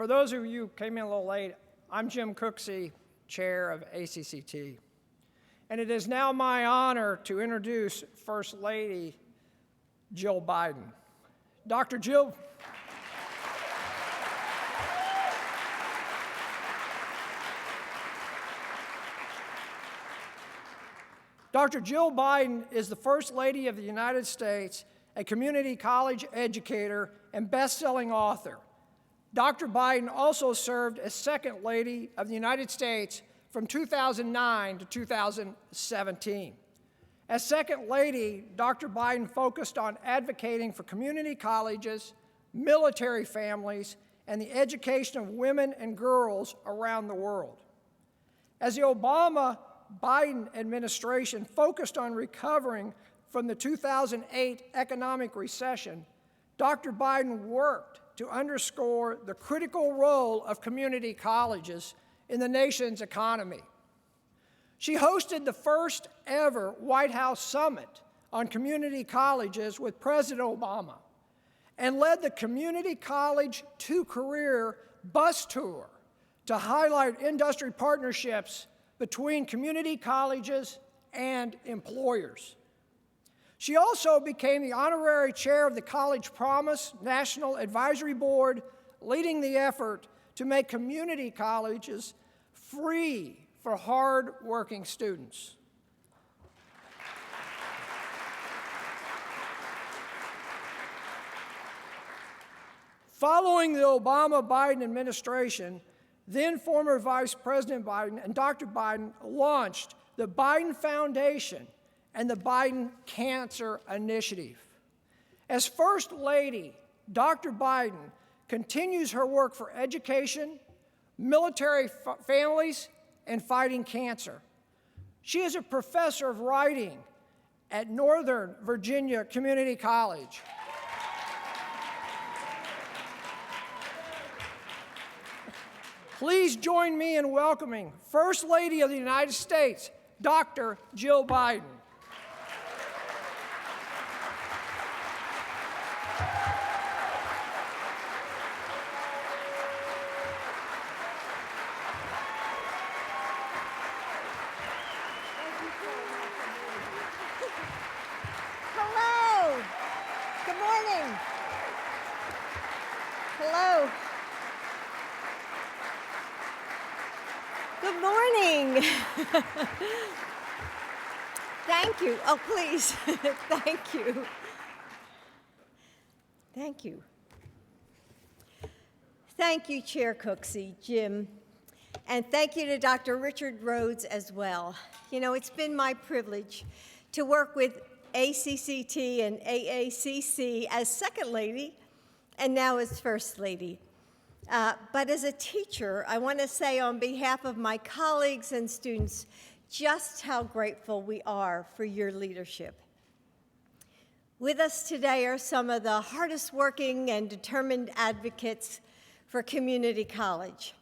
For those of you who came in a little late, I'm Jim Cooksey, Chair of ACCT. And it is now my honor to introduce First Lady Jill Biden. Dr. Jill Biden is the First Lady of the United States, a community college educator and best-selling author. Dr. Biden also served as Second Lady of the United States from 2009 to 2017. As Second Lady, Dr. Biden focused on advocating for community colleges, military families, and the education of women and girls around the world. As the Obama-Biden administration focused on recovering from the 2008 economic recession, Dr. Biden worked to underscore the critical role of community colleges in the nation's economy. She hosted the first ever White House Summit on community colleges with President Obama and led the Community College to Career bus tour to highlight industry partnerships between community colleges and employers. She also became the honorary chair of the College Promise National Advisory Board, leading the effort to make community colleges free for hard-working students. Following the Obama-Biden administration, then former Vice President Biden and Dr. Biden launched the Biden Foundation and the Biden Cancer Initiative. As First Lady, Dr. Biden continues her work for education, military families, and fighting cancer. She is a professor of writing at Northern Virginia Community College. Please join me in welcoming First Lady of the United States, Dr. Jill Biden. Hello. Good morning. Hello. Good morning. Thank you. Oh, please. Thank you. Thank you. Thank you, Chair Cooksey, Jim, and thank you to Dr. Richard Rhodes as well. You know, it's been my privilege to work with ACCT and AACC as Second Lady and now as First Lady. But as a teacher, I want to say on behalf of my colleagues and students just how grateful we are for your leadership. With us today are some of the hardest working and determined advocates for community college.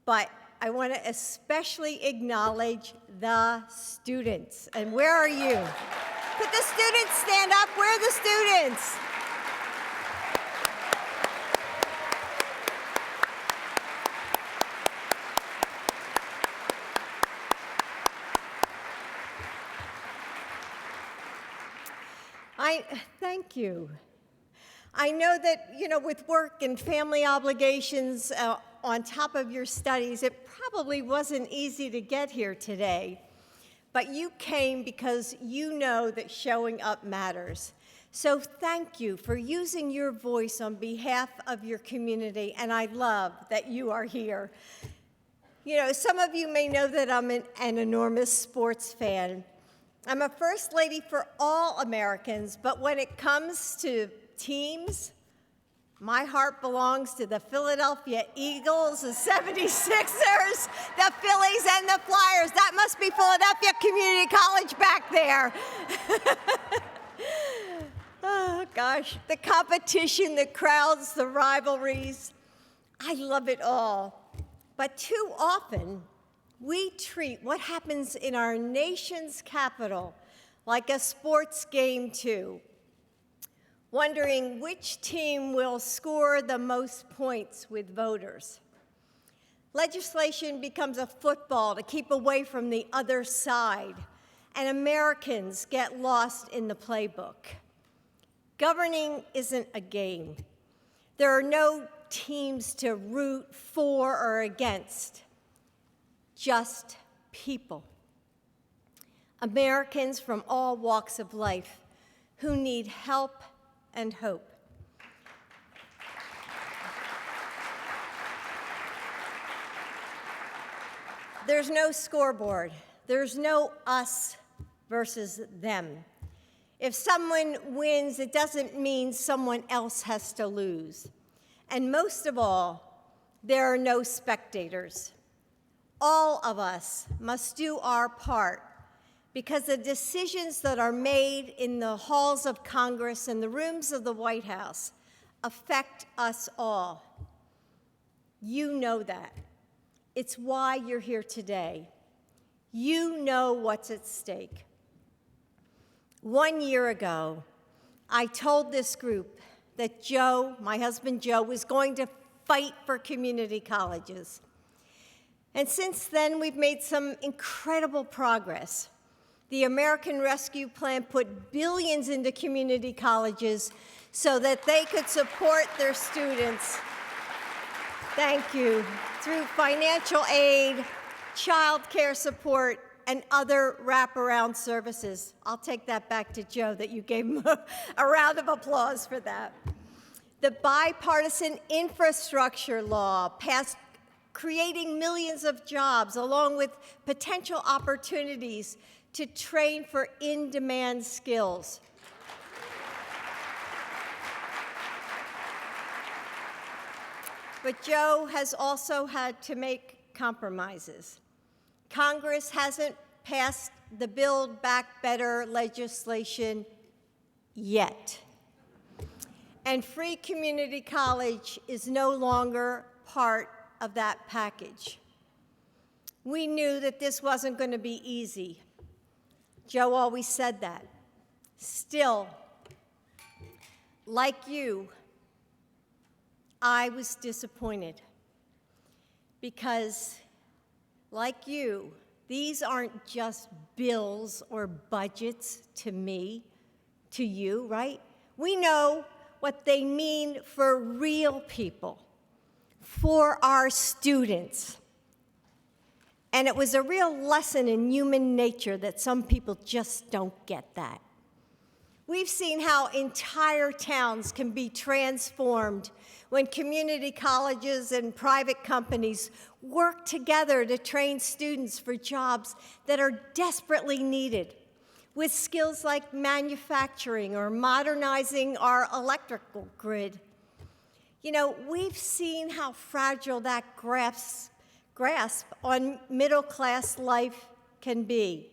But I want to especially acknowledge the students. And where are you? Could the students stand up? Where are the students? Thank you. I know that, with work and family obligations on top of your studies, it probably wasn't easy to get here today. But you came because you know that showing up matters. So thank you for using your voice on behalf of your community, and I love that you are here. Some of you may know that I'm an enormous sports fan. I'm a First Lady for all Americans, but when it comes to teams, my heart belongs to the Philadelphia Eagles, the 76ers, the Phillies, and the Flyers. That must be Philadelphia Community College back there. Oh, gosh. The competition, the crowds, the rivalries. I love it all. But too often, we treat what happens in our nation's capital like a sports game, too. wondering which team will score the most points with voters. Legislation becomes a football to keep away from the other side, and Americans get lost in the playbook. Governing isn't a game. There are no teams to root for or against, just people. Americans from all walks of life who need help and hope. There's no scoreboard. There's no us versus them. If someone wins, it doesn't mean someone else has to lose. And most of all, there are no spectators. All of us must do our part, because the decisions that are made in the halls of Congress and the rooms of the White House affect us all. You know that. It's why you're here today. You know what's at stake. 1 year ago, I told this group that Joe, my husband Joe, was going to fight for community colleges. And since then, we've made some incredible progress. The American Rescue Plan put billions into community colleges so that they could support their students. Thank you. Through financial aid, child care support, and other wraparound services. I'll take that back to Joe, that you gave him a round of applause for that. The bipartisan infrastructure law passed, creating millions of jobs, along with potential opportunities to train for in-demand skills. But Joe has also had to make compromises. Congress hasn't passed the Build Back Better legislation yet. And free community college is no longer part of that package. We knew that this wasn't going to be easy. Joe always said that. Still, like you, I was disappointed because, like you, these aren't just bills or budgets to me, to you, right? We know what they mean for real people, for our students. And it was a real lesson in human nature that some people just don't get that. We've seen how entire towns can be transformed when community colleges and private companies work together to train students for jobs that are desperately needed, with skills like manufacturing or modernizing our electrical grid. You know, we've seen how fragile that grasp on middle-class life can be,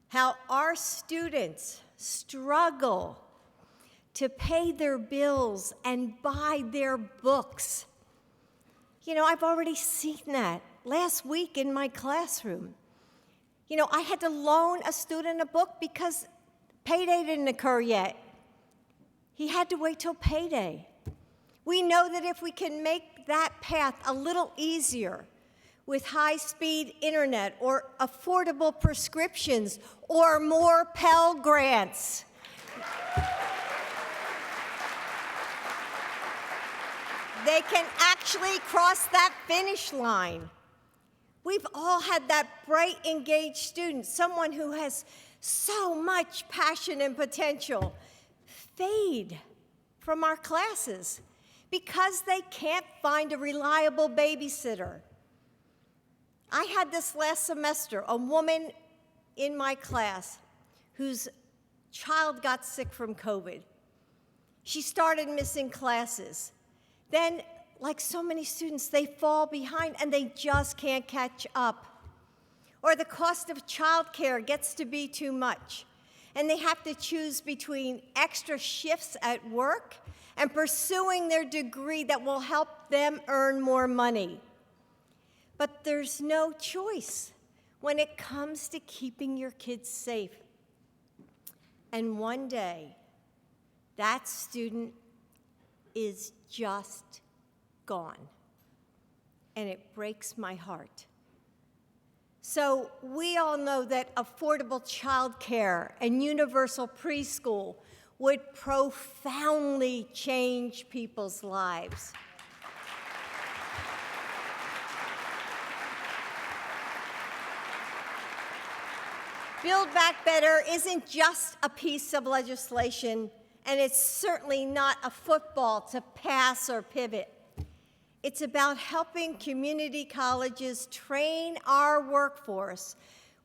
how our students struggle to pay their bills and buy their books. You know, I've already seen that last week in my classroom. You know, I had to loan a student a book because payday didn't occur yet. He had to wait till payday. We know that if we can make that path a little easier with high-speed internet or affordable prescriptions or more Pell Grants, they can actually cross that finish line. We've all had that bright, engaged student, someone who has so much passion and potential, fade from our classes because they can't find a reliable babysitter. I had this last semester, a woman in my class whose child got sick from COVID. She started missing classes. Then, like so many students, they fall behind and they just can't catch up. Or the cost of childcare gets to be too much, and they have to choose between extra shifts at work and pursuing their degree that will help them earn more money. But there's no choice when it comes to keeping your kids safe. And one day, that student is just gone. And it breaks my heart. So we all know that affordable childcare and universal preschool would profoundly change people's lives. Build Back Better isn't just a piece of legislation, and it's certainly not a football to pass or pivot. It's about helping community colleges train our workforce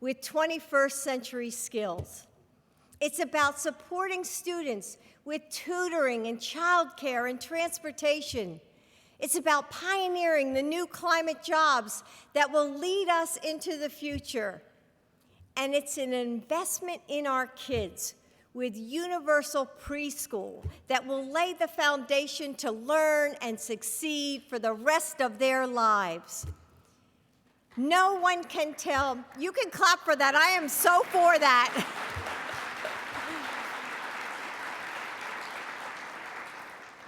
with 21st century skills. It's about supporting students with tutoring and childcare and transportation. It's about pioneering the new climate jobs that will lead us into the future. And it's an investment in our kids with universal preschool that will lay the foundation to learn and succeed for the rest of their lives. No one can tell. You can clap for that. I am so for that.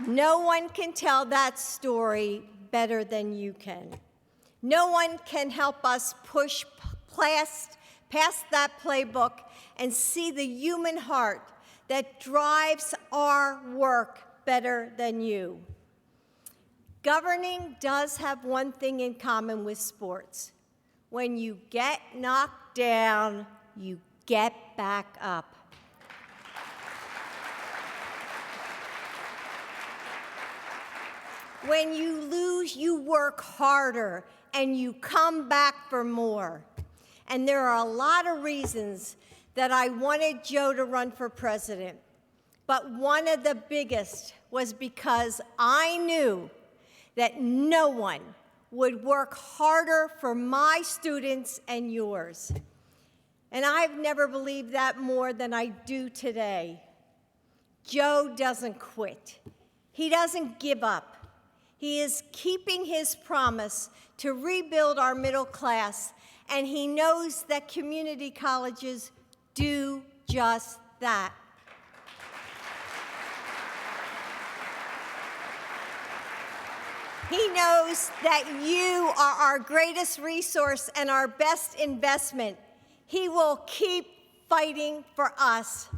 No one can tell that story better than you can. No one can help us push past that playbook and see the human heart that drives our work better than you. Governing does have one thing in common with sports. When you get knocked down, you get back up. When you lose, you work harder and you come back for more. And there are a lot of reasons that I wanted Joe to run for president. But one of the biggest was because I knew that no one would work harder for my students and yours. And I've never believed that more than I do today. Joe doesn't quit. He doesn't give up. He is keeping his promise to rebuild our middle class, and he knows that community colleges do just that. He knows that you are our greatest resource and our best investment. He will keep fighting for us.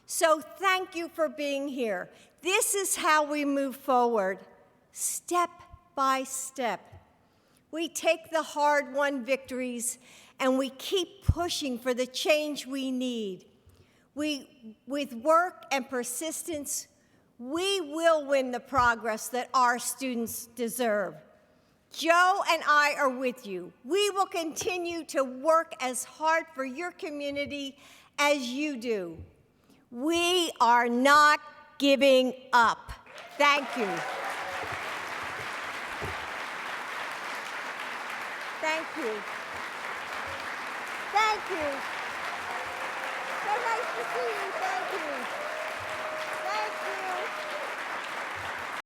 So thank you for being here. This is how we move forward, step by step. We take the hard-won victories and we keep pushing for the change we need. With work and persistence, we will win the progress that our students deserve. Joe and I are with you. We will continue to work as hard for your community as you do. We are not giving up. Thank you. Thank you. Thank you. So nice to see you. Thank you.